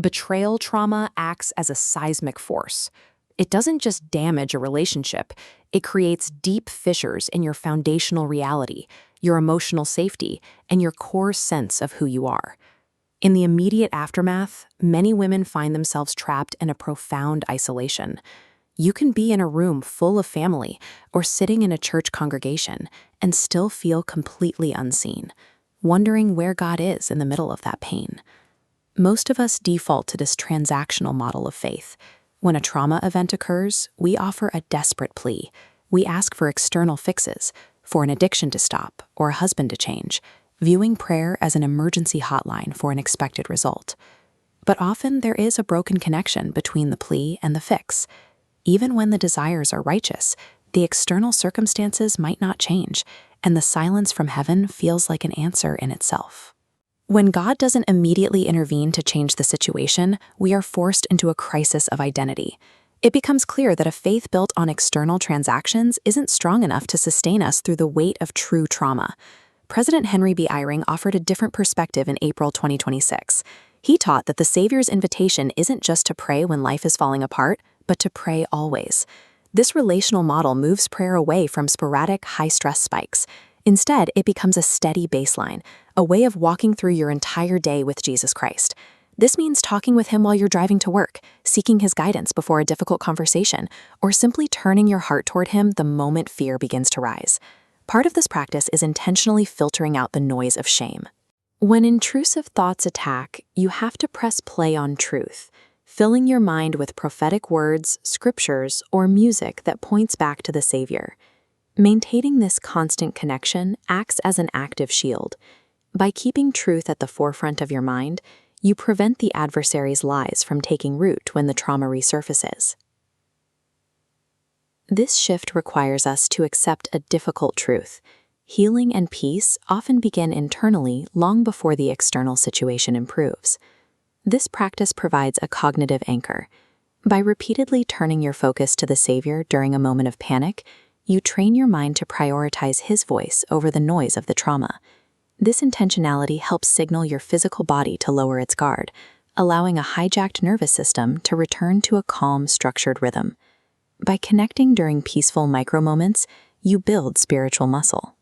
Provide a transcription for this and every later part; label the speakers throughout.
Speaker 1: Betrayal trauma acts as a seismic force. It doesn't just damage a relationship, it creates deep fissures in your foundational reality, your emotional safety, and your core sense of who you are. In the immediate aftermath, many women find themselves trapped in a profound isolation. You can be in a room full of family or sitting in a church congregation and still feel completely unseen, wondering where God is in the middle of that pain. Most of us default to this transactional model of faith. When a trauma event occurs, we offer a desperate plea. We ask for external fixes, for an addiction to stop or a husband to change, viewing prayer as an emergency hotline for an expected result. But often there is a broken connection between the plea and the fix. Even when the desires are righteous, the external circumstances might not change, and the silence from heaven feels like an answer in itself. When God doesn't immediately intervene to change the situation, we are forced into a crisis of identity. It becomes clear that a faith built on external transactions isn't strong enough to sustain us through the weight of true trauma. President Henry B. Eyring offered a different perspective in April 2026. He taught that the Savior's invitation isn't just to pray when life is falling apart, but to pray always. This relational model moves prayer away from sporadic, high-stress spikes. Instead, it becomes a steady baseline, a way of walking through your entire day with Jesus Christ. This means talking with Him while you're driving to work, seeking His guidance before a difficult conversation, or simply turning your heart toward Him the moment fear begins to rise. Part of this practice is intentionally filtering out the noise of shame. When intrusive thoughts attack, you have to press play on truth, filling your mind with prophetic words, scriptures, or music that points back to the Savior. Maintaining this constant connection acts as an active shield. By keeping truth at the forefront of your mind, you prevent the adversary's lies from taking root when the trauma resurfaces. This shift requires us to accept a difficult truth. Healing and peace often begin internally long before the external situation improves. This practice provides a cognitive anchor. By repeatedly turning your focus to the Savior during a moment of panic, you train your mind to prioritize His voice over the noise of the trauma. This intentionality helps signal your physical body to lower its guard, allowing a hijacked nervous system to return to a calm, structured rhythm. By connecting during peaceful micro-moments, you build spiritual muscle.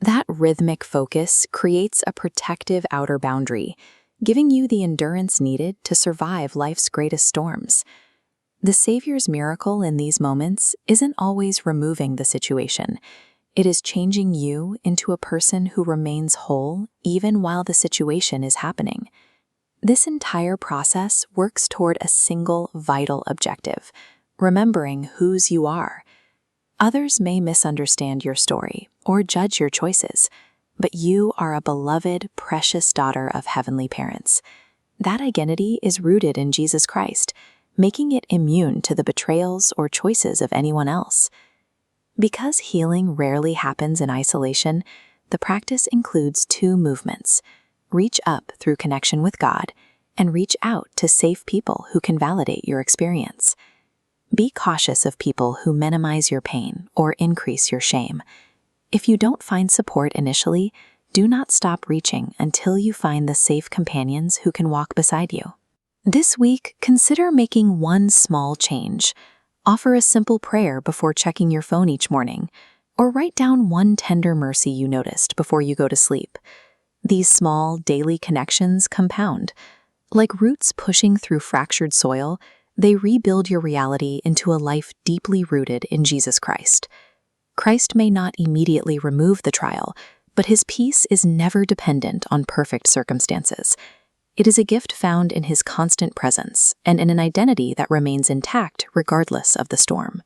Speaker 1: That rhythmic focus creates a protective outer boundary, giving you the endurance needed to survive life's greatest storms. The Savior's miracle in these moments isn't always removing the situation. It is changing you into a person who remains whole even while the situation is happening. This entire process works toward a single vital objective: remembering whose you are. Others may misunderstand your story or judge your choices, but you are a beloved, precious daughter of heavenly parents. That identity is rooted in Jesus Christ, making it immune to the betrayals or choices of anyone else. Because healing rarely happens in isolation, the practice includes two movements: reach up through connection with God, and reach out to safe people who can validate your experience. Be cautious of people who minimize your pain or increase your shame. If you don't find support initially, do not stop reaching until you find the safe companions who can walk beside you. This week, consider making one small change. Offer a simple prayer before checking your phone each morning, or write down one tender mercy you noticed before you go to sleep. These small, daily connections compound. Like roots pushing through fractured soil, they rebuild your reality into a life deeply rooted in Jesus Christ. Christ may not immediately remove the trial, but His peace is never dependent on perfect circumstances. It is a gift found in His constant presence and in an identity that remains intact regardless of the storm.